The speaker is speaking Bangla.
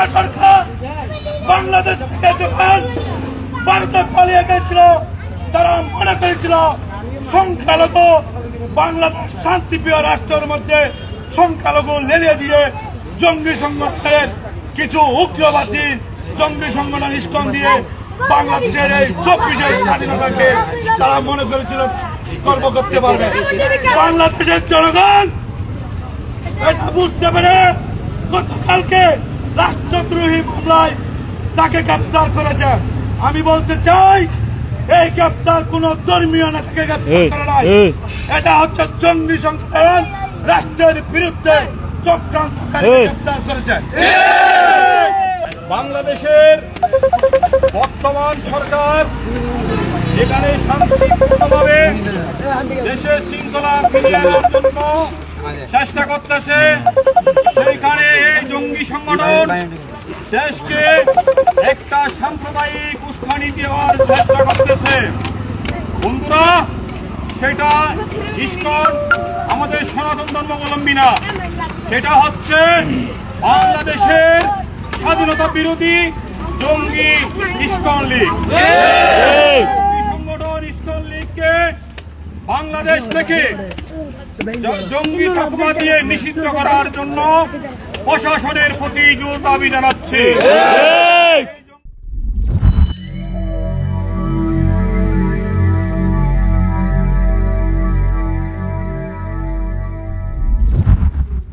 জিয়া সরকার বাংলাদেশ থেকে যখন ভারতে পালিয়ে গেছিল, তারা মনে করেছিল সংখ্যালঘু বাংলাদেশ শান্তিপ্রিয় রাষ্ট্রের মধ্যে সংখ্যালঘু লেলিয়ে দিয়ে জঙ্গি সংগঠনের কিছু উগ্রবাদী জঙ্গি সংগঠন ইস্কন দিয়ে বাংলাদেশের এই 24-এর স্বাধীনতাকে তারা মনে করেছিল গর্ব করতে পারবে। বাংলাদেশের জনগণ এটা বুঝতে পেরে গতকালকে রাষ্ট্রদ্রোহী মামলায় তাকে গ্রেপ্তার করেছে। আমি বলতে চাই, এই গ্রেপ্তার কোন ধর্মীয় নেতাকে গ্রেপ্তার করা নয়, এটা হচ্ছে জঙ্গি সংগঠন রাষ্ট্রের বিরুদ্ধে চক্রান্তকারী গ্রেপ্তার করেছে। বাংলাদেশের বর্তমান সরকার এখানে শান্তিপূর্ণভাবে দেশের শৃঙ্খলা ফিরিয়ে আনার জন্য চেষ্টা করতেছে, সেইখানে এই জঙ্গি সংগঠন দেশকে একটা সাম্প্রদায়িক উস্কানি দেওয়ার চেষ্টা করতেছে। বন্ধুরা, সেটা ইস্কন আমাদের সনাতন ধর্মাবলম্বী না, সেটা হচ্ছে বাংলাদেশের স্বাধীনতা বিরোধী জঙ্গি ইস্কন লীগ। সংগঠন ইস্কন লীগকে বাংলাদেশ থেকে জঙ্গি তকমা দিয়ে নিষিদ্ধ করার জন্য প্রশাসনের প্রতি জোর দাবি জানাচ্ছি।